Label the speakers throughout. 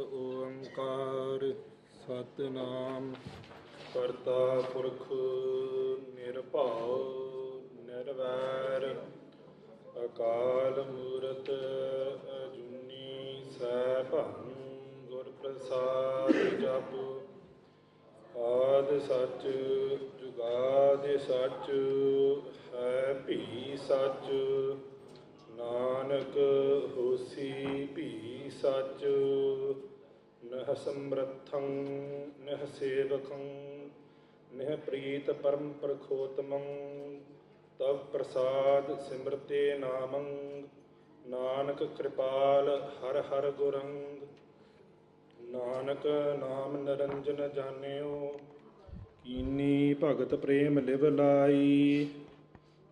Speaker 1: ਓੰਕਾਰ ਸਤਿਨਾਮ ਕਰਤਾ ਪੁਰਖ ਨਿਰਭਉ ਨਿਰਵੈਰ ਅਕਾਲ ਮੂਰਤ ਅਜੂਨੀ ਸੈਭੰ ਗੁਰ ਪ੍ਰਸਾਦ ਜਪੁ ਆਦਿ ਸੱਚ ਜੁਗਾਦਿ ਸੱਚ ਹੈ ਭੀ ਸੱਚ ਨਾਨਕ ਹੋਸੀ ਭੀ ਸੱਚ ਨਹ ਸਮਰੱਥੰ ਨਹ ਸੇਵਕੰ ਨਹ ਪ੍ਰੀਤ ਪਰਮ ਪ੍ਰਖੋਤਮੰ ਤਵ ਪ੍ਰਸਾਦ ਸਿਮਰਤੇ ਨਾਮੰ ਨਾਨਕ ਕਿਰਪਾਲ ਹਰ ਹਰ ਗੁਰੰਗ ਨਾਨਕ ਨਾਮ ਨਿਰੰਜਨ ਜਾਣਿਓ ਕੀਨੀ ਭਗਤ ਪ੍ਰੇਮ ਲਿਵ ਲਾਈ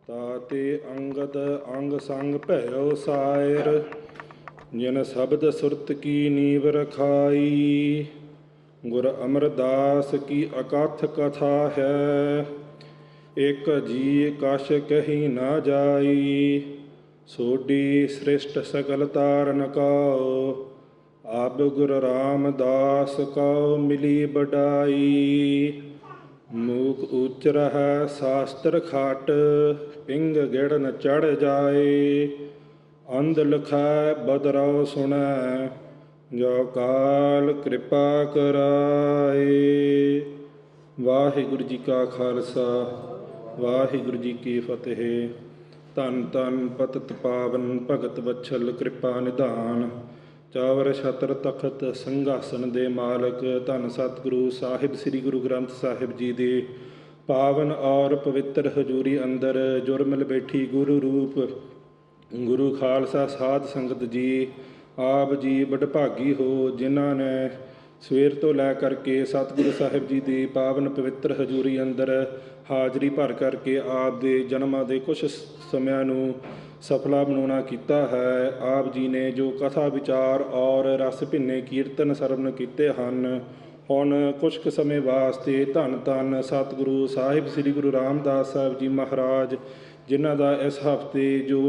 Speaker 1: ਤਾਤੇ ਅੰਗਦ ਅੰਗ ਸੰਗ ਭਇਓ ਸਾਇਰ ਜਿਨ ਸ਼ਬਦ ਸੁਰਤ ਕੀ ਨੀਵ ਰਖਾਈ ਗੁਰ ਅਮਰਦਾਸ ਕੀ ਅਕਥ ਕਥਾ ਹੈ ਇਕ ਜੀ ਕਛ ਕਹੀ ਨਾ ਜਾਈ ਸੋਢੀ ਸ੍ਰਿਸ਼ਟ ਸਕਲ ਤਾਰਨ ਕਉ ਆਬ ਗੁਰ ਰਾਮਦਾਸ ਕਉ ਮਿਲੀ ਬਡਾਈ ਮੂਕ ਉਚ ਰਹਿ ਸ਼ਾਸਤਰ ਖਾਟ ਪਿੰਗ ਗਿੜ ਨ ਚੜ ਜਾਏ ਅੰਧ ਲਖੈ ਬਦਰਉ ਸੁਣੈ ਜੋ ਕਾਲ ਕਿਰਪਾ ਕਰਾਏ। ਵਾਹਿਗੁਰੂ ਜੀ ਕਾ ਖਾਲਸਾ ਵਾਹਿਗੁਰੂ ਜੀ ਕੀ ਫਤਿਹ। ਧੰਨ ਧੰਨ ਪਤਿਤ ਪਾਵਨ ਭਗਤ ਵਛਲ ਕਿਰਪਾ ਨਿਧਾਨ ਚਾਵਰ ਛਤਰ ਤਖਤ ਸਿੰਘਾਸਨ ਦੇ ਮਾਲਕ ਧੰਨ ਸਤਿਗੁਰੂ ਸਾਹਿਬ ਸ੍ਰੀ ਗੁਰੂ ਗ੍ਰੰਥ ਸਾਹਿਬ ਜੀ ਦੇ ਪਾਵਨ ਔਰ ਪਵਿੱਤਰ ਹਜ਼ੂਰੀ ਅੰਦਰ ਜੁਰਮਲ ਬੈਠੀ ਗੁਰੂ ਰੂਪ ਗੁਰੂ ਖਾਲਸਾ ਸਾਧ ਸੰਗਤ ਜੀ ਆਪ ਜੀ ਵਡਭਾਗੀ ਹੋ ਜਿਨ੍ਹਾਂ ਨੇ ਸਵੇਰ ਤੋਂ ਲੈ ਕਰਕੇ ਸਤਿਗੁਰੂ ਸਾਹਿਬ ਜੀ ਦੀ ਪਾਵਨ ਪਵਿੱਤਰ ਹਜ਼ੂਰੀ ਅੰਦਰ ਹਾਜ਼ਰੀ ਭਰ ਕਰਕੇ ਆਪ ਦੇ ਜਨਮਾਂ ਦੇ ਕੁਛ ਸਮਿਆਂ ਨੂੰ ਸਫਲਾ ਬਣਾਉਣਾ ਕੀਤਾ ਹੈ। ਆਪ ਜੀ ਨੇ ਜੋ ਕਥਾ ਵਿਚਾਰ ਔਰ ਰਸ ਭਿੰਨੇ ਕੀਰਤਨ ਸਰਵਣ ਕੀਤੇ ਹਨ, ਹੁਣ ਕੁਛ ਕੁ ਸਮੇਂ ਵਾਸਤੇ ਧੰਨ ਧੰਨ ਸਤਿਗੁਰੂ ਸਾਹਿਬ ਸ੍ਰੀ ਗੁਰੂ ਰਾਮਦਾਸ ਸਾਹਿਬ ਜੀ ਮਹਾਰਾਜ ਜਿਨ੍ਹਾਂ ਦਾ ਇਸ ਹਫ਼ਤੇ ਜੋ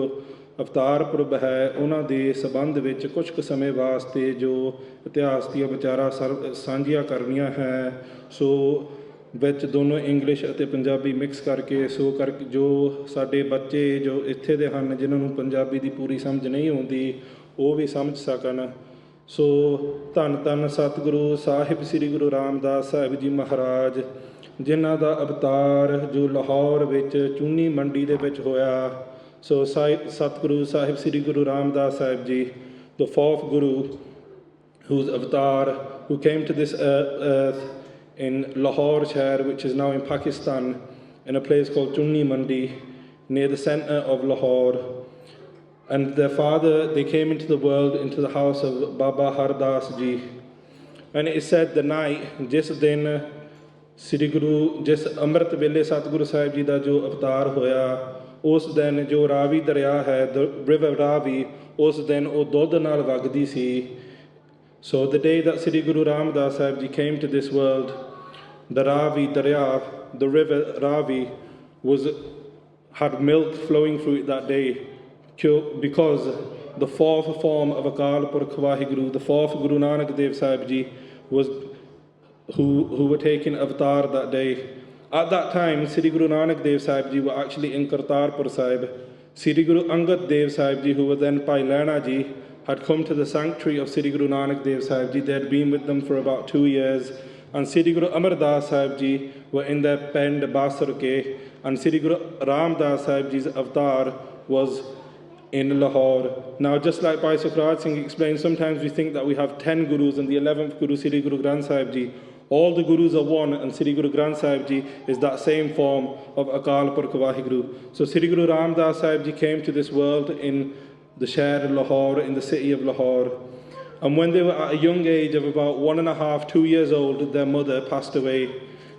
Speaker 1: ਅਵਤਾਰ ਪੁਰਬ ਹੈ ਉਹਨਾਂ ਦੇ ਸੰਬੰਧ ਵਿੱਚ ਕੁਛ ਕੁ ਸਮੇਂ ਵਾਸਤੇ ਜੋ ਇਤਿਹਾਸ ਦੀਆਂ ਵਿਚਾਰਾਂ ਸਾਂਝੀਆਂ ਕਰਨੀਆਂ ਹੈ। ਸੋ ਵਿੱਚ ਦੋਨੋਂ ਇੰਗਲਿਸ਼ ਅਤੇ ਪੰਜਾਬੀ ਮਿਕਸ ਕਰਕੇ ਜੋ ਸਾਡੇ ਬੱਚੇ ਜੋ ਇੱਥੇ ਦੇ ਹਨ ਜਿਨ੍ਹਾਂ ਨੂੰ ਪੰਜਾਬੀ ਦੀ ਪੂਰੀ ਸਮਝ ਨਹੀਂ ਆਉਂਦੀ ਉਹ ਵੀ ਸਮਝ ਸਕਣ। ਸੋ ਧੰਨ ਧੰਨ ਸਤਿਗੁਰੂ ਸਾਹਿਬ ਸ੍ਰੀ ਗੁਰੂ ਰਾਮਦਾਸ ਸਾਹਿਬ ਜੀ ਮਹਾਰਾਜ ਜਿਨ੍ਹਾਂ ਦਾ ਅਵਤਾਰ ਜੋ ਲਾਹੌਰ ਵਿੱਚ ਚੂਨੀ ਮੰਡੀ ਦੇ ਵਿੱਚ ਹੋਇਆ। ਸੋ ਸਤਿਗੁਰੂ ਸਾਹਿਬ ਸ੍ਰੀ Guru Ramdas Sahib ji, the fourth Guru whose avatar who came to this earth in Lahore Shahar, which is now in Pakistan, in a place called Chunni Mandi near the centre of Lahore. And their father, they came into the world, into the house of Baba Hardas ji. And it is said the night, ਜਿਸ ਦਿਨ ਸ੍ਰੀ ਗੁਰੂ ਜਿਸ ਅੰਮ੍ਰਿਤ ਵੇਲੇ ਸਤਿਗੁਰੂ ਸਾਹਿਬ ਜੀ ਦਾ ਜੋ ਅਵਤਾਰ ਹੋਇਆ ਉਸ ਦਿਨ ਜੋ ਰਾਵੀ ਦਰਿਆ ਹੈ ਰਿਵਰ ਰਾਵੀ ਉਸ ਦਿਨ ਉਹ ਦੁੱਧ ਨਾਲ ਵਗਦੀ ਸੀ। So the day that Sri Guru Ramdas Sahib Ji came to this world, the Ravi Darya, the river Ravi, had milk flowing through it that day, because the fourth form of Akal Purkh Vaheguru, the fourth Guru Nanak Dev Sahib Ji, who were taking avatar that day. At that time, Sri Guru Nanak Dev Sahib Ji were actually in Kartarpur Sahib. Sri Guru Angad Dev Sahib Ji, who were then Bhai Lehna Ji, had come to the sanctuary of Sri Guru Nanak Dev Sahib Ji. They had been with them for about 2 years. And Sri Guru Amar Das Sahib Ji were in their Pend Basar ke. And Sri Guru Ramdas Sahib Ji's avatar was in Lahore. Now, just like Bhai Sukhraj Singh explained, sometimes we think that we have 10 Gurus and the 11th Guru, Sri Guru Granth Sahib Ji. All the Gurus are one, and Sri Guru Granth Sahib Ji is that same form of Akal Purkh Vaheguru. So Sri Guru Ramdas Sahib Ji came to this world in the Shahr Lahore, in the city of Lahore. And when they were at a young age of about 1.5, 2 years old, their mother passed away.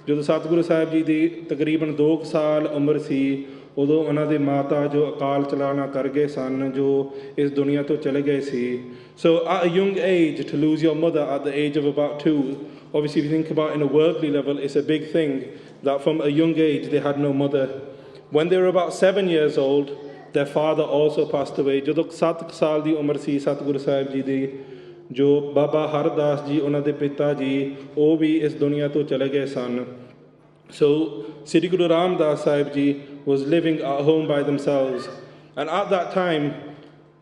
Speaker 1: ਜਦੋਂ ਸਤਿਗੁਰੂ ਸਾਹਿਬ ਜੀ ਦੀ ਤਕਰੀਬਨ 2 ਸਾਲ ਉਮਰ ਸੀ ਉਦੋਂ ਉਹਨਾਂ ਦੇ ਮਾਤਾ ਜੋ ਅਕਾਲ ਚਲਾਣਾ ਕਰ ਗਏ ਸਨ, ਜੋ ਇਸ ਦੁਨੀਆ ਤੋਂ ਚਲੇ ਗਏ ਸੀ। So at a young age to lose your mother at the age of about 2, obviously if you think about in a worldly level, it's a big thing that from a young age they had no mother. When they were about 7 years old, their father also passed away. ਜਦੋਂ 7 ਸਾਲ ਦੀ ਉਮਰ ਸੀ ਸਤਿਗੁਰੂ ਸਾਹਿਬ ਜੀ ਦੀ, जो बाबा हरदास जी उन्हों के पिता जी वो भी इस दुनिया तो चले गए सन. So Sri Guru Ramdas Sahib Ji was living at home by themselves, and at that time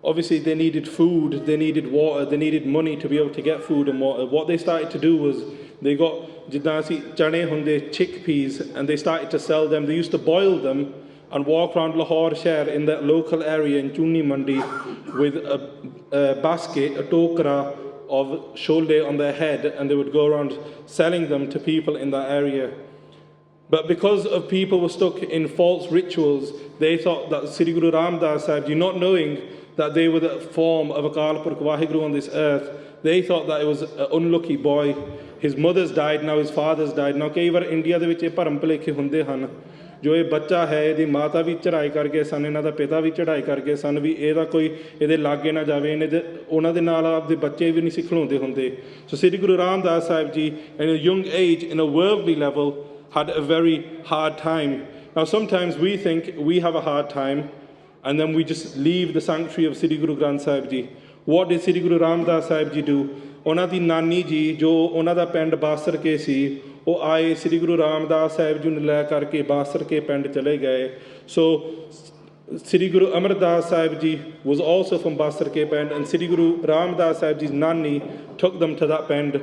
Speaker 1: obviously they needed food, they needed water, they needed money to be able to get food and water. What they started to do was they got ਜਿੱਦਾਂ ਅਸੀਂ ਚਣੇ ਹੁੰਦੇ chickpeas, and they started to sell them. They used to boil them and walk around Lahore Shahar in that local area in Chunni Mandi with a basket, a tokra of sholde on their head, and they would go around selling them to people in that area. But because of people were stuck in false rituals, they thought that Sri Guru Ramdas Sahib Ji, not knowing that they were the form of Akal Purkh Waheguru on this earth, they thought that it was an unlucky boy. His mother's died, now his father's died. Now कई बार India ਦੇ ਵਿੱਚ ਇਹ ਭਰਮ ਭੁਲੇਖੇ ਹੁੰਦੇ ਹਨ ਜੋ ਇਹ ਬੱਚਾ ਹੈ ਇਹਦੀ ਮਾਤਾ ਵੀ ਚੜ੍ਹਾਈ ਕਰ ਗਏ ਸਨ, ਇਹਨਾਂ ਦਾ ਪਿਤਾ ਵੀ ਚੜ੍ਹਾਈ ਕਰ ਗਏ ਸਨ, ਵੀ ਇਹਦਾ ਕੋਈ ਇਹਦੇ ਲਾਗੇ ਨਾ ਜਾਵੇ, ਇਹਨੇ ਉਹਨਾਂ ਦੇ ਨਾਲ ਆਪਦੇ ਬੱਚੇ ਵੀ ਨਹੀਂ ਸਿਖਲਾਉਂਦੇ ਹੁੰਦੇ. So Sri Guru Ramdas Sahib Ji in a young age, in a worldly level, had a very hard time. Now sometimes we think we have a hard time and then we just leave the sanctuary of Sri Guru Granth Sahib Ji. What did Sri Guru Ramdas Sahib Ji do? ਉਹਨਾਂ ਦੀ ਨਾਨੀ ਜੀ ਜੋ ਉਹਨਾਂ ਦਾ ਪਿੰਡ ਬਾਸਰ ਕੇ ਸੀ, ਉਹ ਆਏ Sri Guru Ramdas Sahib ਜੀ ਨੂੰ ਲੈ ਕਰਕੇ ਬਾਸਰ ਕੇ ਪਿੰਡ ਚਲੇ ਗਏ. So Sri Guru Amardas Sahib Ji was also from Basar ke pind, and Sri Guru Ramdas Sahib Ji's nanny took them to that pind.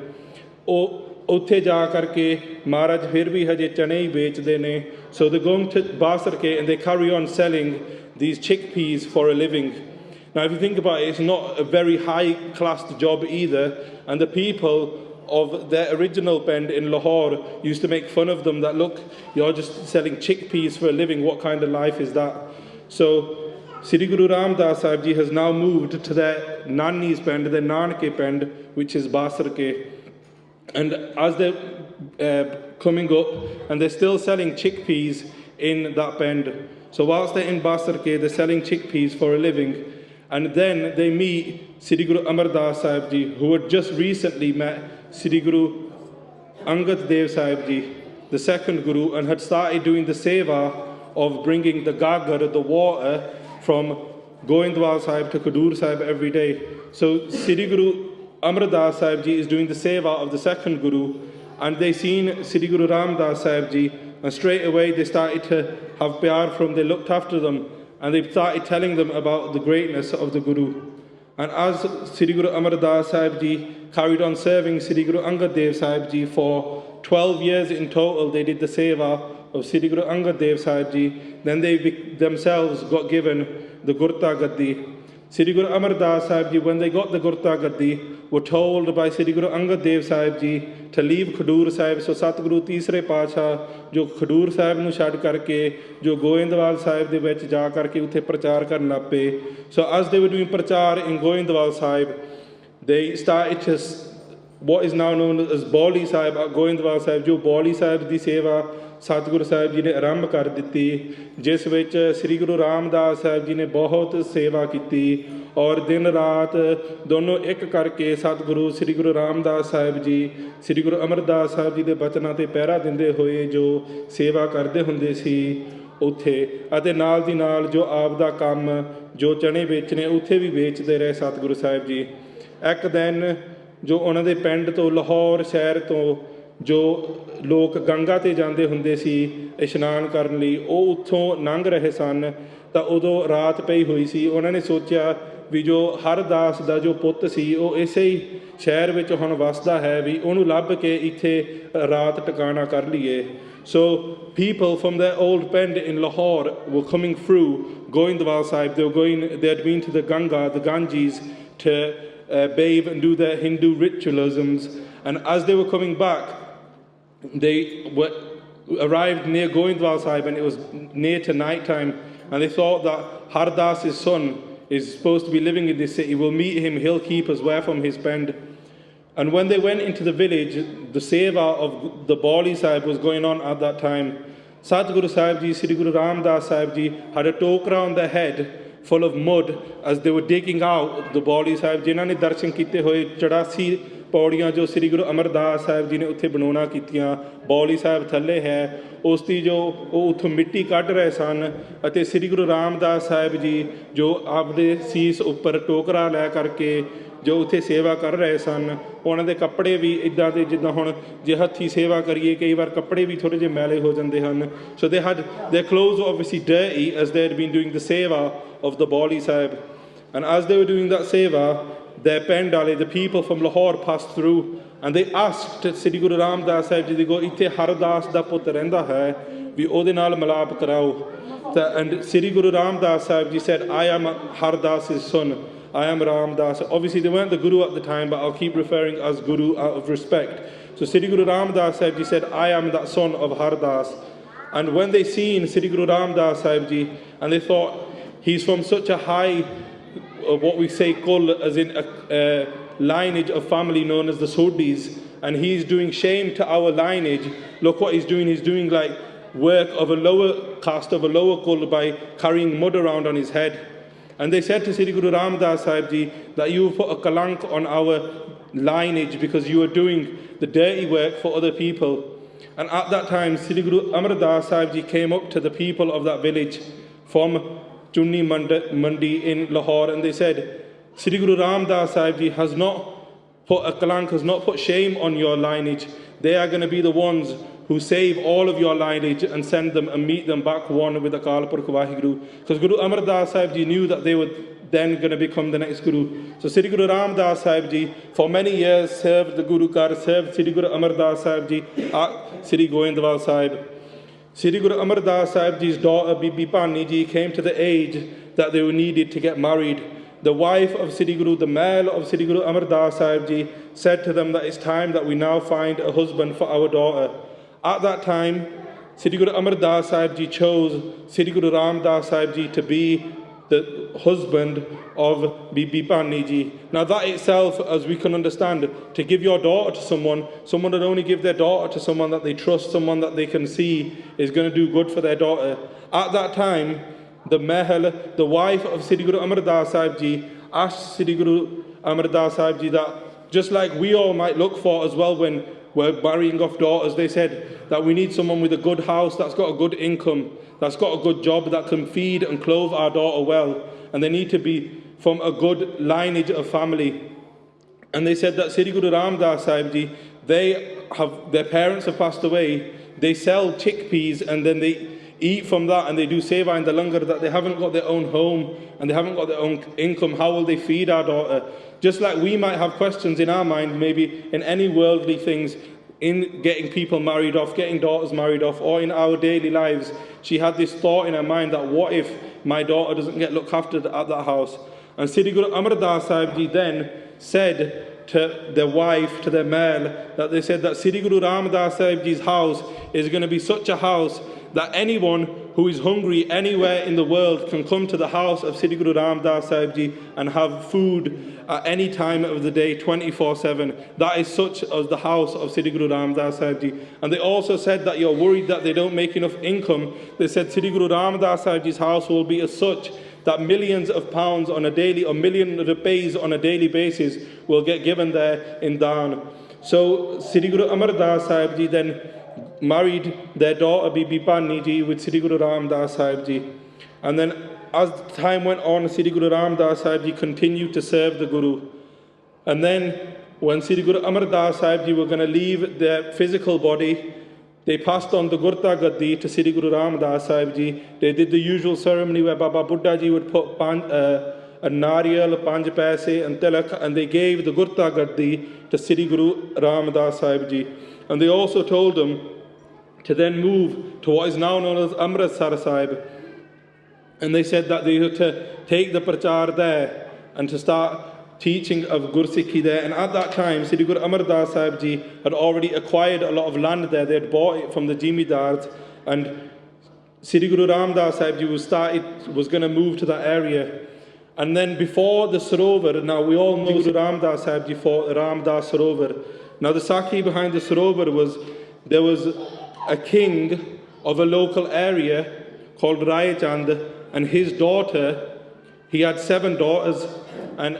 Speaker 1: ਉਹ ਉੱਥੇ ਜਾ ਕਰਕੇ ਮਹਾਰਾਜ ਫਿਰ ਵੀ ਹਜੇ ਚਨੇ ਹੀ ਵੇਚਦੇ ਨੇ. So they're going to Basar ke and they carry on selling these chickpeas for a living. Now if you think about it, it's not a very high classed job either, and the people of their original pind in Lahore used to make fun of them that, look, you're just selling chickpeas for a living, what kind of life is that? So Sri Guru Ramdas Sahib Ji has now moved to their nanny's pind, their nanke pind, which is Basar ke. And as they're coming up, and they're still selling chickpeas in that pind. So whilst they're in Basar ke, they're selling chickpeas for a living. And then they meet Sri Guru Amardas Sahib Ji, who had just recently met Sri Guru Angad Dev Sahib Ji, the second Guru, and had started doing the seva of bringing the gagar, the water, from Goindwal Sahib to Khadur Sahib every day. So Sri Guru Amardas Sahib Ji is doing the seva of the second Guru, and they seen Sri Guru Ramdas Sahib Ji, and straight away they started to have pyar from, they looked after them, and they started telling them about the greatness of the Guru. And as Sri Guru Amardas Sahib Ji carried on serving Sri Guru Angad Dev Sahib Ji for 12 years in total, they did the seva of Sri Guru Angad Dev Sahib Ji, then they themselves got given the Gurta Gaddi. Sri Guru Amardas Sahib Ji, when they got the Gurta Gaddi, were told by Sri Guru Angad Dev Sahib Ji to leave Khadur Sahib. So Satguru ਤੀਸਰੇ ਪਾਤਸ਼ਾਹ ਜੋ ਖਡੂਰ ਸਾਹਿਬ ਨੂੰ ਛੱਡ ਕਰਕੇ ਜੋ ਗੋਇੰਦਵਾਲ ਸਾਹਿਬ ਦੇ ਵਿੱਚ ਜਾ ਕਰਕੇ ਉੱਥੇ ਪ੍ਰਚਾਰ ਕਰਨ ਲੱਗ ਪਏ. So as they were doing ਪ੍ਰਚਾਰ in Goindwal Sahib, they started to what is now known as Bauli Sahib at Goindwal Sahib, ਜੋ Bauli Sahib ਦੀ ਸੇਵਾ ਸਤਿਗੁਰੂ ਸਾਹਿਬ ਜੀ ਨੇ ਆਰੰਭ ਕਰ ਦਿੱਤੀ, ਜਿਸ ਵਿੱਚ ਸ੍ਰੀ ਗੁਰੂ ਰਾਮਦਾਸ ਸਾਹਿਬ ਜੀ ਨੇ ਬਹੁਤ ਸੇਵਾ ਕੀਤੀ, ਔਰ ਦਿਨ ਰਾਤ ਦੋਨੋਂ ਇੱਕ ਕਰਕੇ ਸਤਿਗੁਰੂ ਸ੍ਰੀ ਗੁਰੂ ਰਾਮਦਾਸ ਸਾਹਿਬ ਜੀ ਸ੍ਰੀ ਗੁਰੂ ਅਮਰਦਾਸ ਸਾਹਿਬ ਜੀ ਦੇ ਬਚਨਾਂ 'ਤੇ ਪਹਿਰਾ ਦਿੰਦੇ ਹੋਏ ਜੋ ਸੇਵਾ ਕਰਦੇ ਹੁੰਦੇ ਸੀ ਉੱਥੇ, ਅਤੇ ਨਾਲ ਦੀ ਨਾਲ ਜੋ ਆਪ ਦਾ ਕੰਮ ਜੋ ਚਣੇ ਵੇਚਣੇ ਉੱਥੇ ਵੀ ਵੇਚਦੇ ਰਹੇ ਸਤਿਗੁਰੂ ਸਾਹਿਬ ਜੀ. ਇੱਕ ਦਿਨ ਜੋ ਉਹਨਾਂ ਦੇ ਪਿੰਡ ਤੋਂ ਲਾਹੌਰ ਸ਼ਹਿਰ ਤੋਂ ਜੋ ਲੋਕ ਗੰਗਾ 'ਤੇ ਜਾਂਦੇ ਹੁੰਦੇ ਸੀ ਇਸ਼ਨਾਨ ਕਰਨ ਲਈ, ਉਹ ਉੱਥੋਂ ਲੰਘ ਰਹੇ ਸਨ ਤਾਂ ਉਦੋਂ ਰਾਤ ਪਈ ਹੋਈ ਸੀ. ਉਹਨਾਂ ਨੇ ਸੋਚਿਆ ਵੀ ਜੋ ਹਰਦਾਸ ਦਾ ਜੋ ਪੁੱਤ ਸੀ ਉਹ ਇਸੇ ਹੀ ਸ਼ਹਿਰ ਵਿੱਚ ਹੁਣ ਵਸਦਾ ਹੈ, ਵੀ ਉਹਨੂੰ ਲੱਭ ਕੇ ਇੱਥੇ ਰਾਤ ਟਿਕਾਣਾ ਕਰ ਲਈਏ. So people from their old pind in Lahore were coming through Goindwal Sahib. They had been to the Ganga, the Ganges, to bathe and do their Hindu ritualisms. And as they were coming back, they arrived near Goindwal Sahib, and it was near to night time, and they thought that Hardas's son is supposed to be living in this city. We'll meet him, he'll keep us away from his pind. And when they went into the village, the seva of the Bauli Sahib was going on at that time. Satguru Sahib Ji, Sri Guru Ramdas Sahib Ji had a tokra on their head full of mud as they were digging out the Bauli Sahib. ਜਿਨ੍ਹਾਂ ਨੇ ਦਰਸ਼ਨ ਕੀਤੇ ਹੋਏ 84 ਪੌੜੀਆਂ ਜੋ ਸ੍ਰੀ ਗੁਰੂ ਅਮਰਦਾਸ ਸਾਹਿਬ ਜੀ ਨੇ ਉੱਥੇ ਬਣਾਉਣਾ ਕੀਤੀਆਂ, ਬੌਲੀ ਸਾਹਿਬ ਥੱਲੇ ਹੈ, ਉਸ ਦੀ ਜੋ ਉਹ ਉੱਥੋਂ ਮਿੱਟੀ ਕੱਢ ਰਹੇ ਸਨ, ਅਤੇ ਸ੍ਰੀ ਗੁਰੂ ਰਾਮਦਾਸ ਸਾਹਿਬ ਜੀ ਜੋ ਆਪਦੇ ਸੀਸ ਉੱਪਰ ਟੋਕਰਾ ਲੈ ਕਰਕੇ ਜੋ ਉੱਥੇ ਸੇਵਾ ਕਰ ਰਹੇ ਸਨ ਉਹਨਾਂ ਦੇ ਕੱਪੜੇ ਵੀ ਇੱਦਾਂ ਦੇ ਜਿੱਦਾਂ ਹੁਣ ਜੇ ਹੱਥੀਂ ਸੇਵਾ ਕਰੀਏ ਕਈ ਵਾਰ ਕੱਪੜੇ ਵੀ ਥੋੜ੍ਹੇ ਜਿਹੇ ਮੈਲੇ ਹੋ ਜਾਂਦੇ ਹਨ so they had their clothes were obviously dirty as they had been doing the seva of the Bali Sahib and as they were doing that seva their pendale the people from Lahore passed through and they asked Sri Guru Ram Das Sahib ji they go ਇੱਥੇ ਹਰਦਾਸ ਦਾ ਪੁੱਤ ਰਹਿੰਦਾ ਹੈ ਵੀ ਉਹਦੇ ਨਾਲ ਮਿਲਾਪ ਕਰਾਓ and Sri Guru Ram Das Sahib ji said I am Hardas's son I am Ram Das. Obviously, they weren't the Guru at the time, but I'll keep referring as Guru out of respect. So Sri Guru Ram Das Sahib Ji said, I am that son of Hardas. And when they seen Sri Guru Ram Das Sahib Ji, and they thought, he's from such a high, what we say, kul, as in a lineage of family known as the Sodis, and he's doing shame to our lineage. Look what he's doing like work of a lower caste, of a lower kul, by carrying mud around on his head. And they said to Sri Guru Ram Das Sahib Ji that you put a kalank on our lineage because you are doing the dirty work for other people. And at that time, Sri Guru Amar Das Sahib Ji came up to the people of that village from Chunni Mandi in Lahore and they said, Sri Guru Ram Das Sahib Ji has not put a kalank, has not put shame on your lineage. They are going to be the ones who save all of your lineage and send them and meet them back one with Akal Purkh Vaheguru. Because Guru Amar Das Sahib Ji knew that they were then going to become the next Guru. So Sri Guru Ram Das Sahib Ji for many years served the Guru Kar, served Sri Guru Amar Das Sahib Ji at Sri Goindwal Sahib. Sri Guru Amar Das Sahib Ji's daughter Bibi Pani Ji came to the age that they were needed to get married. The wife of Sri Guru, the male of Sri Guru Amar Das Sahib Ji said to them that it's time that we now find a husband for our daughter. At that time, Sri Guru Amar Das Sahib Ji chose Sri Guru Ram Das Sahib Ji to be the husband of Bibi Pani Ji. Now that itself, as we can understand, to give your daughter to someone would only give their daughter to someone that they trust, someone that they can see is going to do good for their daughter. At that time, the Mahal, the wife of Sri Guru Amar Das Sahib Ji, asked Sri Guru Amar Das Sahib Ji that just like we all might look for as well when we're marrying off daughters, they said that we need someone with a good house, that's got a good income, that's got a good job, that can feed and clothe our daughter well. And they need to be from a good lineage of family. And they said that Sri Guru Ram Das Sahib Ji, their parents have passed away, they sell chickpeas and then they eat from that and they do seva in the langar, that they haven't got their own home and they haven't got their own income. How will they feed our daughter? Just like we might have questions in our mind, maybe in any worldly things, in getting people married off, getting daughters married off, or in our daily lives, she had this thought in her mind that what if my daughter doesn't get looked after at that house? And Sri Guru Amar Das Sahib Ji then said to their wife, to their male, that they said that Sri Guru Ram Das Sahib Ji's house is going to be such a house that anyone who is hungry anywhere in the world can come to the house of Sri Guru Ram Das Sahib Ji and have food at any time of the day, 24/7. That is such as the house of Sri Guru Ram Das Sahib Ji. And they also said that you're worried that they don't make enough income. They said Sri Guru Ram Das Sahib Ji's house will be as such that millions of pounds on a daily, or million rupees on a daily basis will get given there in Dhan. So Sri Guru Amar Das Sahib Ji then married their daughter Bibi Pani Ji with Sri Guru Ram Das Sahib Ji. And then as time went on, Sri Guru Ram Das Sahib Ji continued to serve the Guru. And then when Sri Guru Amar Das Sahib Ji were going to leave their physical body, they passed on the Gurta Gaddi to Sri Guru Ram Das Sahib Ji. They did the usual ceremony where Baba Buddha Ji would put a nariyal, panj paise and tilak, and they gave the Gurta Gaddi to Sri Guru Ram Das Sahib Ji. And they also told them to then move to what is now known as Amritsar Sahib. And they said that they had to take the prachar there and to start teaching of Gursikhi there. And at that time, Sri Guru Amar Das Sahib Ji had already acquired a lot of land there. They had bought it from the Jimidars. And Sri Guru Ram Das Sahib Ji was going to move to that area. And then before the Sarovar, now we all know Guru Ram Das Sahib Ji fought Ram Das Sarovar. Now the Sakhi behind the Sarovar was, there was a king of a local area called Rai Chand, and his daughter, he had 7 daughters, and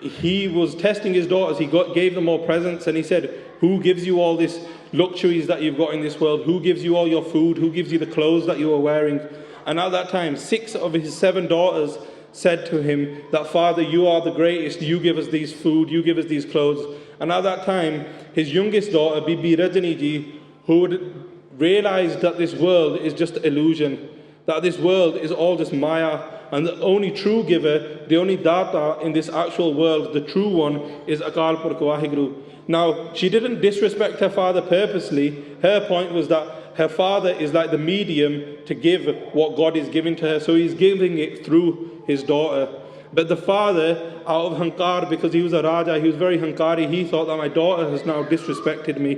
Speaker 1: he was testing his daughters. He gave them all presents, and he said, who gives you all these luxuries that you've got in this world? Who gives you all your food? Who gives you the clothes that you are wearing? And at that time, 6 of his 7 daughters said to him that, Father, you are the greatest, you give us these food, you give us these clothes. And at that time, his youngest daughter, Bibi Rajani Ji, who would realize that this world is just illusion, that this world is all just maya, and the only true giver, the only data in this actual world, the true one, is Akal Purkh Waheguru. Now, she didn't disrespect her father purposely. Her point was that her father is like the medium to give what God is giving to her, so he's giving it through his daughter. But the father, out of hankar, because he was a Raja, he was very hankari, he thought that my daughter has now disrespected me.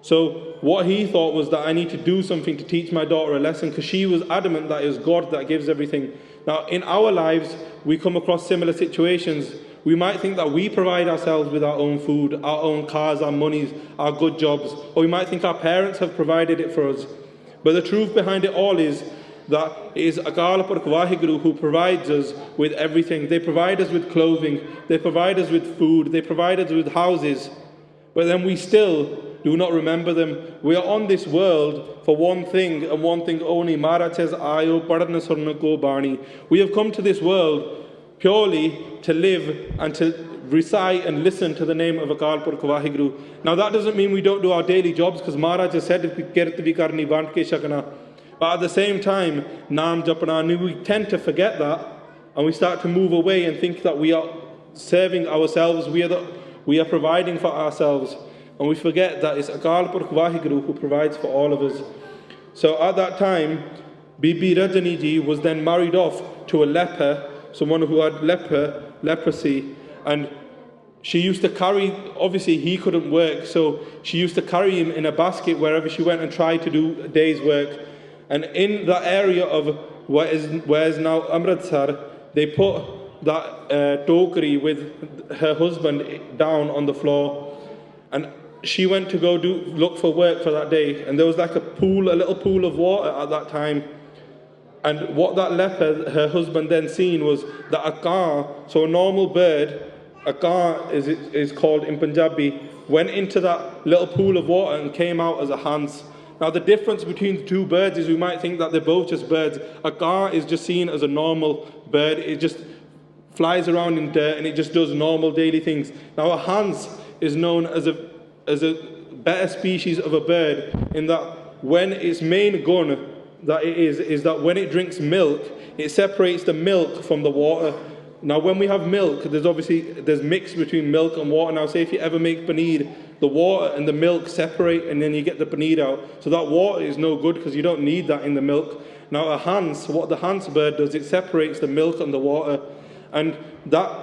Speaker 1: So what he thought was that I need to do something to teach my daughter a lesson, because she was adamant that it was God that gives everything. Now, in our lives, we come across similar situations. We might think that we provide ourselves with our own food, our own cars, our monies, our good jobs, or we might think our parents have provided it for us. But the truth behind it all is that it is Akal Purkh Waheguru who provides us with everything. They provide us with clothing, they provide us with food, they provide us with houses, but then we still do not remember them. We are on this world for one thing and one thing only. Maharaj says, Ayo Padna Surna Ko Bani. We have come to this world purely to live and to recite and listen to the name of Akal Purkh Waheguru. Now that doesn't mean we don't do our daily jobs, because Maharaj has said, Kirt vi karni bant ke shakna. But at the same time, Naam Japana, we tend to forget that, and we start to move away and think that we are serving ourselves, we are providing for ourselves. And we forget that it's Akal Purkh Waheguru who provides for all of us. So at that time, Bibi Rajani Ji was then married off to a leper, someone who had leprosy, and she used to carry, obviously he couldn't work, so she used to carry him in a basket wherever she went and tried to do a day's work. And in that area of where is now Amritsar, they put that tokri with her husband down on the floor, and she went to go look for work for that day, and there was like a little pool of water at that time. And what that leper, her husband, then seen was that a kaa, so a normal bird, a kaa is called in Punjabi, went into that little pool of water and came out as a hans. Now the difference between the two birds is we might think that they're both just birds. A kaa is just seen as a normal bird. It just flies around in dirt and it just does normal daily things. Now a hans is known as a better species of a bird, in that when its main gun that it is that when it drinks milk, it separates the milk from the water. Now when we have milk, there's mix between milk and water. Now say if you ever make paneer, the water and the milk separate and then you get the paneer out. So that water is no good because you don't need that in the milk. Now a hans, what the hans bird does, it separates the milk and the water. And that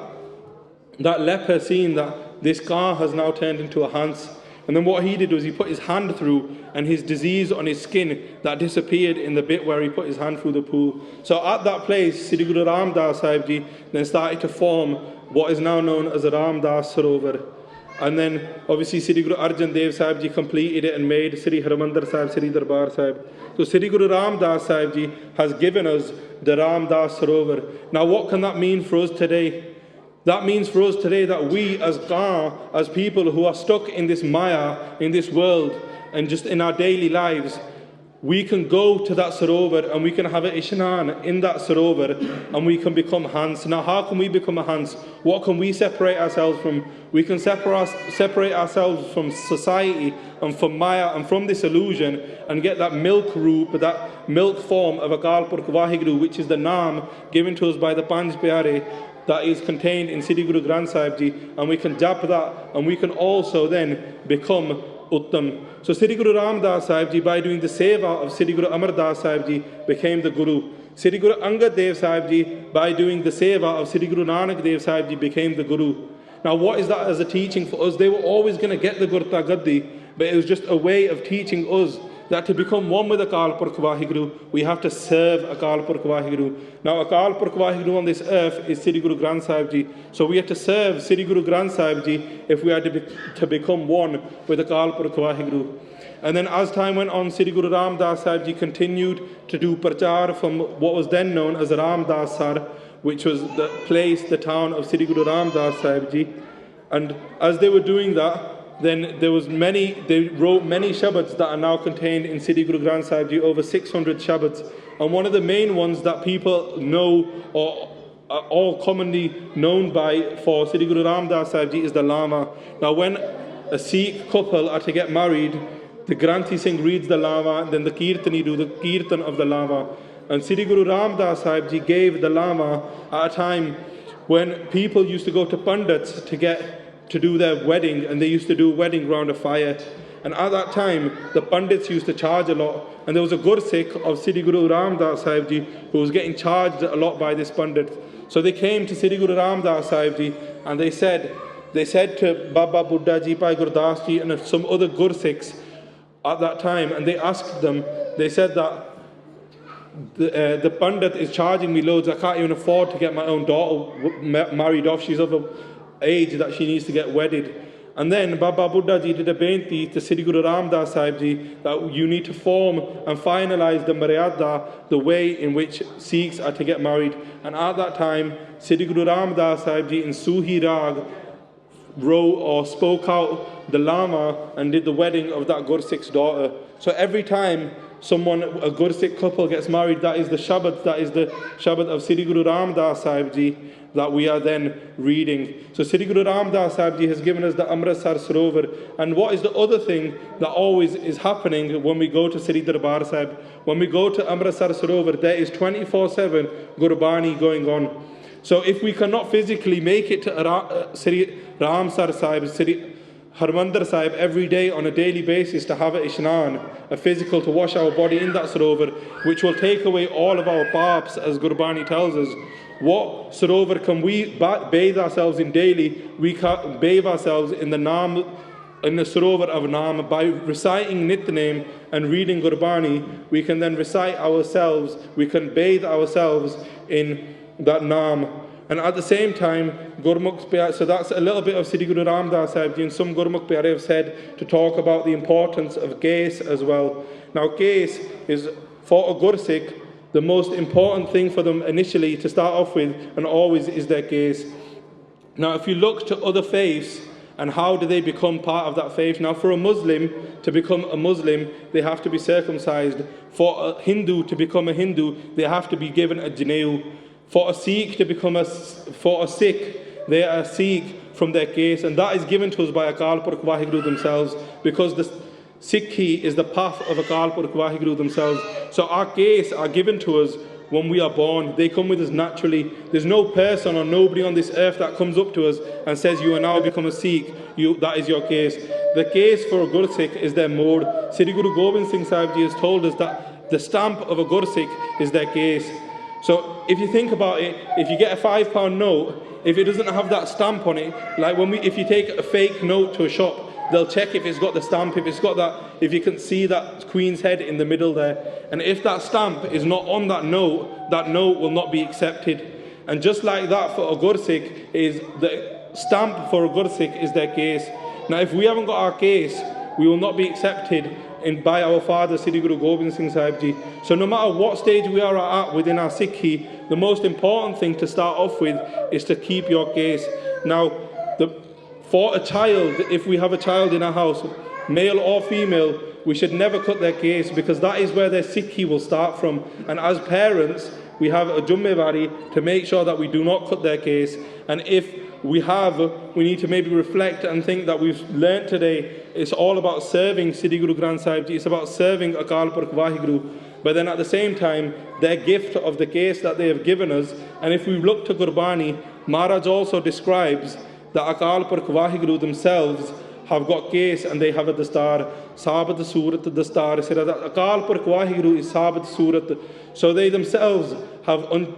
Speaker 1: leper, seeing that this car has now turned into a hans, and then what he did was he put his hand through, and his disease on his skin, that disappeared in the bit where he put his hand through the pool. So at that place, Sri Guru Ram Das Sahib Ji then started to form what is now known as a Ram Das Sarovar. And then obviously Sri Guru Arjan Dev Sahib Ji completed it and made Sri Harmandir Sahib, Sri Darbar Sahib. So Sri Guru Ram Das Sahib Ji has given us the Ram Das Sarovar. Now what can that mean for us today? That means for us today that we as people who are stuck in this maya, in this world, and just in our daily lives, we can go to that sarovar and we can have an ishnan in that sarovar and we can become hans. Now how can we become a hans? What can we separate ourselves from? We can separate ourselves from society and from maya and from this illusion and get that milk root, that milk form of Akal Purkh Waheguru, which is the naam given to us by the Panj Pyare, that is contained in Sri Guru Granth Sahib Ji, and we can jap that and we can also then become Uttam. So Sri Guru Ram Das Sahib Ji, by doing the seva of Sri Guru Amar Das Sahib Ji, became the Guru. Sri Guru Angad Dev Sahib Ji, by doing the seva of Sri Guru Nanak Dev Sahib Ji, became the Guru. Now what is that as a teaching for us? They were always going to get the Gurta Gaddi, but it was just a way of teaching us that to become one with Akal Purkh Waheguru, we have to serve Akal Purkh Waheguru. Now Akal Purkh Waheguru on this earth is Sri Guru Granth Sahib Ji. So we have to serve Sri Guru Granth Sahib Ji if we are to become one with Akal Purkh Waheguru. And then as time went on, Sri Guru Ram Das Sahib Ji continued to do prachar from what was then known as Ram Das Sar, which was the place, the town of Sri Guru Ram Das Sahib Ji. And as they were doing that, then they wrote many Shabads that are now contained in Sri Guru Granth Sahib Ji, over 600 Shabads. And one of the main ones that people know or all commonly known by for Sri Guru Ram Das Sahib Ji is the Lama. Now when a Sikh couple are to get married, the Granthi Singh reads the Lama, then the Kirtani do the Kirtan of the Lama. And Sri Guru Ram Das Sahib Ji gave the Lama at a time when people used to go to Pandits to do their wedding, and they used to do a wedding round a fire. And at that time, the Pandits used to charge a lot. And there was a Gursikh of Sri Guru Ram Das Sahib Ji who was getting charged a lot by this Pandit. So they came to Sri Guru Ram Das Sahib Ji and they said to Baba Buddha Ji, Bhai Gurdas Ji and some other Gursikhs at that time, and they asked them, they said that the Pandit is charging me loads, I can't even afford to get my own daughter married off, she's of an age that she needs to get wedded. And then Baba Buddha Ji did a benti to Sri Guru Ram Das Sahib Ji that you need to form and finalise the Maryada, the way in which Sikhs are to get married. And at that time, Sri Guru Ram Das Sahib Ji in Suhi Rag wrote or spoke out the Lama and did the wedding of that Gursikh's daughter. So every time a Gursikh couple gets married, that is the Shabad of Sri Guru Ram Das Sahib Ji that we are then reading. So Sri Guru Ram Das Sahib Ji has given us the Amritsar Sarovar. And what is the other thing that always is happening when we go to Sri Darbar Sahib? When we go to Amritsar Sarovar, there is 24/7 Gurbani going on. So if we cannot physically make it to Sri Ramsar Sahib, Sri Harmandir Sahib every day on a daily basis to have a ishnan, a physical to wash our body in that sarovar, which will take away all of our paps, as Gurbani tells us. What sarovar can we bathe ourselves in daily? We can bathe ourselves in the Naam, in the sarovar of Naam. By reciting Nitnem and reading Gurbani, we can then recite ourselves, we can bathe ourselves in that Naam. And at the same time, Gurmukh Pyare, so that's a little bit of Sri Guru Ram Das Sahib Ji, and some Gurmukh Pyare have said to talk about the importance of Ges as well. Now Ges is, for a Gursikh, the most important thing for them initially to start off with, and always is their Ges. Now if you look to other faiths, and how do they become part of that faith? Now for a Muslim to become a Muslim, they have to be circumcised. For a Hindu to become a Hindu, they have to be given a Janeu. For a Sikh to become for a Sikh, they are Sikh from their case, and that is given to us by Akal Purkh Vaheguru themselves, because the Sikhi is the path of Akal Purkh Vaheguru themselves. So our case are given to us when we are born. They come with us naturally. There's no person or nobody on this earth that comes up to us and says, you are now become a Sikh, that is your case. The case for a Gursikh is their mode. Sri Guru Gobind Singh Sahib Ji has told us that the stamp of a Gursikh is their case. So if you think about it, if you get a £5 note, if it doesn't have that stamp on it, like if you take a fake note to a shop, they'll check if it's got the stamp, if it's got that, if you can see that Queen's head in the middle there. And if that stamp is not on that note will not be accepted. And just like that for a Gursikh, is the stamp for a Gursikh is their case. Now if we haven't got our case, we will not be accepted by our father Sri Guru Gobind Singh Sahib Ji. So no matter what stage we are at within our Sikhi, the most important thing to start off with is to keep your case. Now for a child, if we have a child in our house, male or female, we should never cut their case, because that is where their Sikhi will start from. And as parents, we have a Jummevari to make sure that we do not cut their case. And if we need to maybe reflect and think that we've learnt today, it's all about serving Sri Guru Granth Sahib Ji, it's about serving Akal Purkh Vaheguru. But then at the same time, their gift of the case that they have given us, and if we look to Gurbani, Maharaj also describes that Akal Purkh Vaheguru themselves have got case and they have a dastar, Sabat Surat dastar. Akal Purkh Vaheguru is Sabat Surat. So they themselves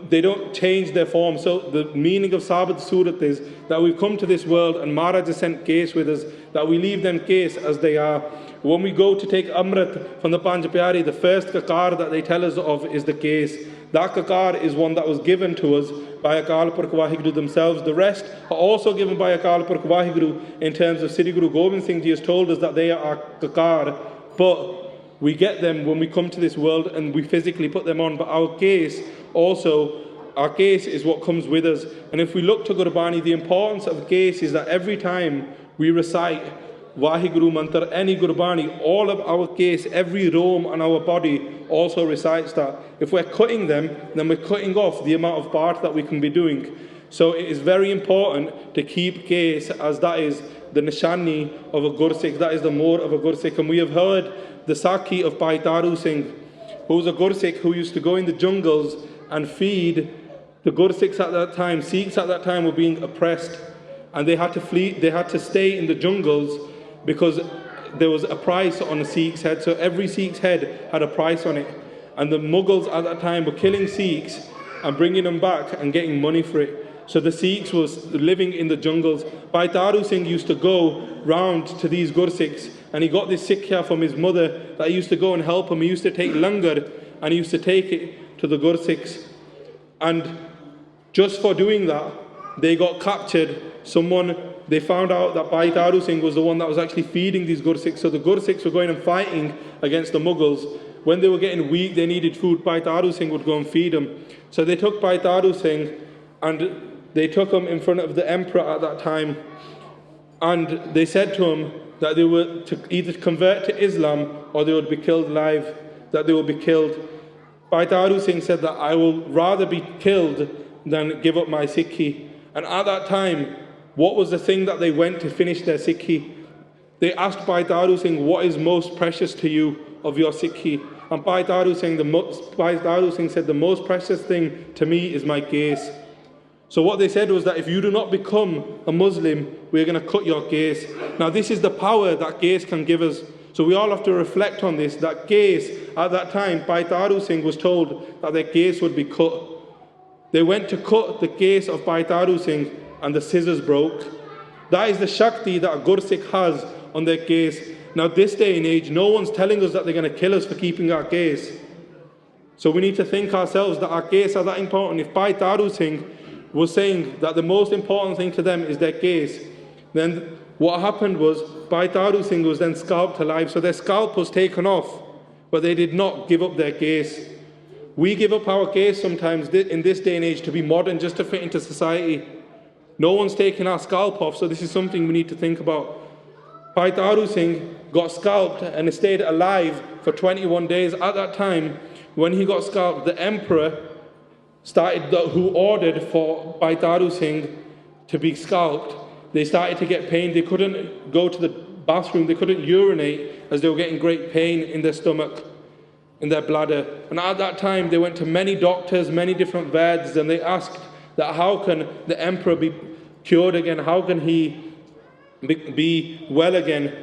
Speaker 1: they don't change their form. So the meaning of Sabat Surat is that we've come to this world and Maharaj has sent case with us, that we leave them case as they are. When we go to take Amrit from the Panj Pyari, the first kakar that they tell us of is the case. That kakar is one that was given to us by Akal Purkh Vaheguru themselves. The rest are also given by Akal Purkh Vaheguru in terms of Sri Guru Gobind Singh Ji has told us that they are kakar, but we get them when we come to this world and we physically put them on. But our case is what comes with us. And if we look to Gurbani, the importance of case is that every time we recite Vaheguru Mantra, any Gurbani, all of our case, every rome on our body also recites that. If we're cutting them, then we're cutting off the amount of part that we can be doing. So it is very important to keep case, as that is the nishani of a Gursikh, that is the more of a Gursikh. And we have heard the Sakhi of Bhai Tarjinder Singh, who was a Gursikh who used to go in the jungles and feed the Gursikhs at that time. Sikhs at that time were being oppressed, and they had to flee, they had to stay in the jungles because there was a price on a Sikh's head. So every Sikh's head had a price on it. And the Mughals at that time were killing Sikhs and bringing them back and getting money for it. So the Sikhs was living in the jungles. Bhai Tarjinder Singh used to go round to these Gursikhs, and he got this Sikhya from his mother that he used to go and help him. He used to take langar and he used to take it to the Gursikhs. And just for doing that, they got captured. They found out that Bhai Tarjinder Singh was the one that was actually feeding these Gursikhs. So the Gursikhs were going and fighting against the Mughals. When they were getting weak, they needed food, Bhai Tarjinder Singh would go and feed them. So they took Bhai Tarjinder Singh and they took him in front of the emperor at that time, and they said to him that they were to either convert to Islam or they would be killed alive, that they would be killed. Bhai Tarjinder Singh said that I will rather be killed than give up my Sikhi. And at that time, what was the thing that they went to finish their Sikhi? They asked Bhai Tarjinder Singh, what is most precious to you of your Sikhi? And Bhai Tarjinder Singh said, the most precious thing to me is my gaze. So what they said was that if you do not become a Muslim, we're going to cut your gaze. Now this is the power that gaze can give us. So we all have to reflect on this, that gaze, at that time, Bhai Tarjinder Singh was told that their gaze would be cut. They went to cut the gaze of Bhai Tarjinder Singh and the scissors broke. That is the Shakti that a Gursikh has on their gaze. Now this day and age, no one's telling us that they're going to kill us for keeping our gaze. So we need to think ourselves that our gaze are that important. If Bhai Tarjinder Singh was saying that the most important thing to them is their gaze, then what happened was Bhai Tarjinder Singh was then scalped alive. So their scalp was taken off, but they did not give up their gaze. We give up our gaze sometimes in this day and age to be modern, just to fit into society. No one's taking our scalp off, so this is something we need to think about. Bhai Tarjinder Singh got scalped and stayed alive for 21 days. At that time, when he got scalped, the emperor who ordered for Bhai Tarjinder Singh to be scalped, they started to get pain. They couldn't go to the bathroom, they couldn't urinate as they were getting great pain in their stomach, in their bladder. And at that time, they went to many doctors, many different Veds, and they asked that how can the emperor be cured again? How can he be well again?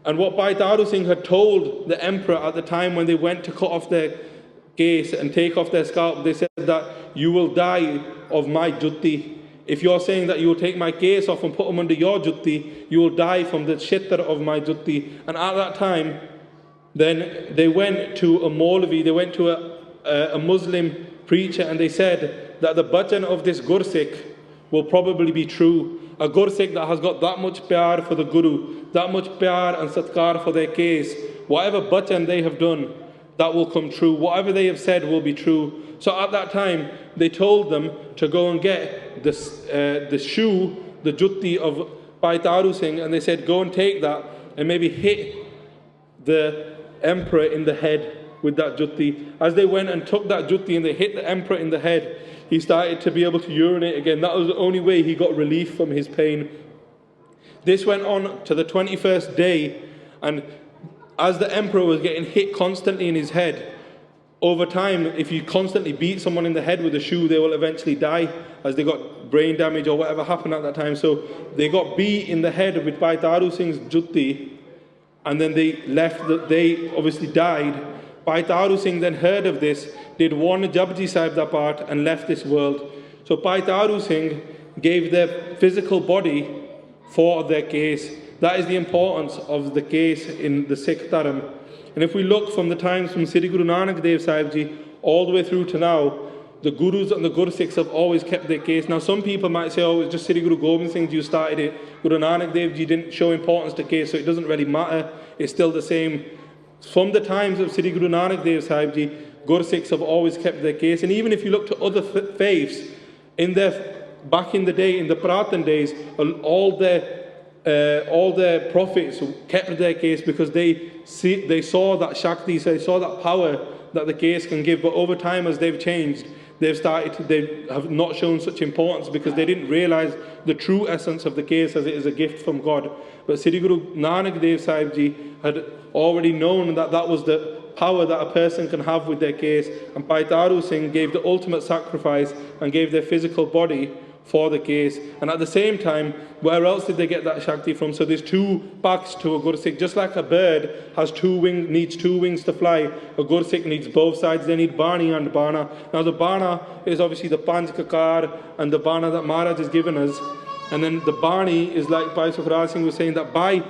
Speaker 1: And what Bhai Tarjinder Singh had told the emperor at the time when they went to cut off their gaze and take off their scalp, they said that you will die of my jutti. If you're saying that you will take my gaze off and put them under your jutti, you will die from the shittar of my jutti. And at that time, then they went to a Maulvi, they went to a Muslim preacher, and they said that the bhajan of this Gursikh will probably be true. A Gursikh that has got that much pyar for the Guru, that much pyar and satkar for their case, whatever bhajan they have done, that will come true. Whatever they have said will be true. So at that time, they told them to go and get the shoe, the jutti of Bhai Tarjinder Singh, and they said, go and take that and maybe hit the emperor in the head with that jutti. As they went and took that jutti and they hit the emperor in the head, he started to be able to urinate again. That was the only way he got relief from his pain. This went on to the 21st day, and as the emperor was getting hit constantly in his head, over time, if you constantly beat someone in the head with a shoe, they will eventually die, as they got brain damage or whatever happened at that time. So they got beat in the head with Bhai Tarjinder Singh's jutti, and then they they obviously died. Bhai Tarjinder Singh then heard of this, did one Japji Sahib da part, and left this world. So Bhai Tarjinder Singh gave their physical body for their case. That is the importance of the case in the Sikh Dharam. And if we look from the times from Sri Guru Nanak Dev Sahib Ji all the way through to now, the Gurus and the Gursikhs have always kept their case. Now some people might say, oh, it's just Sri Guru Gobind Singh Ji who started it. Guru Nanak Dev Ji didn't show importance to case, so it doesn't really matter. It's still the same. From the times of Sri Guru Nanak Dev Sahib Ji, Gursikhs have always kept their case. And even if you look to other faiths, back in the day, in the Pratan days, all their all the prophets kept their case because they saw that Shakti, so they saw that power that the case can give. But over time, as they've changed, they have not shown such importance because they didn't realize the true essence of the case as it is a gift from God. But Sri Guru Nanak Dev Sahib Ji had already known that that was the power that a person can have with their case. And Bhai Tarjinder Singh gave the ultimate sacrifice and gave their physical body for the case. And at the same time, where else did they get that Shakti from? So there's two backs to a Gursikh. Just like a bird has needs two wings to fly, a Gursikh needs both sides. They need Bani and Bana. Now the Bana is obviously the Panj Kakar and the Bana that Maharaj has given us. And then the Bani is like Bhai Sukhraj Singh was saying, that by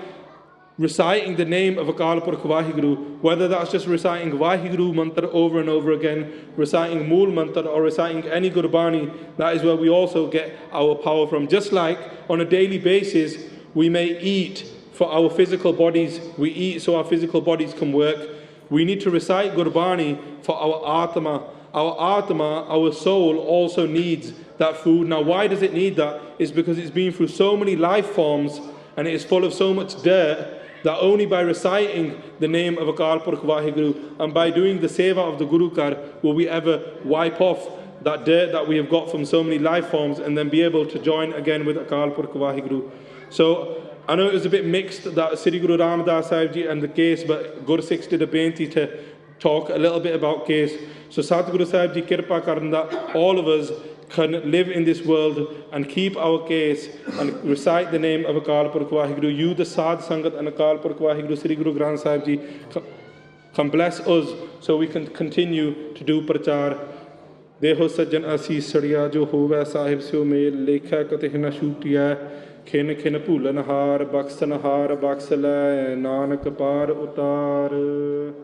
Speaker 1: reciting the name of Akal Purkh Vaheguru, whether that's just reciting Vaheguru mantra over and over again, reciting Mool mantra, or reciting any Gurbani, that is where we also get our power from. Just like on a daily basis, we may eat for our physical bodies, we eat so our physical bodies can work. We need to recite Gurbani for our Atma. Our Atma, our soul, also needs that food. Now, why does it need that? It's because it's been through so many life forms and it is full of so much dirt, that only by reciting the name of Akal Purkh Vaheguru and by doing the seva of the Guru Kar will we ever wipe off that dirt that we have got from so many life forms and then be able to join again with Akal Purkh Vaheguru. So I know it was a bit mixed, that Sri Guru Ramdas Sahib Ji and the case, but Gursikhs did a benti to talk a little bit about case. So Satguru Sahib Ji Kirpa Karan that all of us can live in this world and keep our case and recite the name of Akal Purkh Vaheguru. You, the Sadh Sangat and Akal Purkh Vaheguru, Sri Guru Granth Sahib Ji, can bless us so we can continue to do prachar. Deho sajjan asis sadiya jo hove sahib seo mel lekha kateh na shutiya khin khin bhulan har baksan har baks le nanak par utar.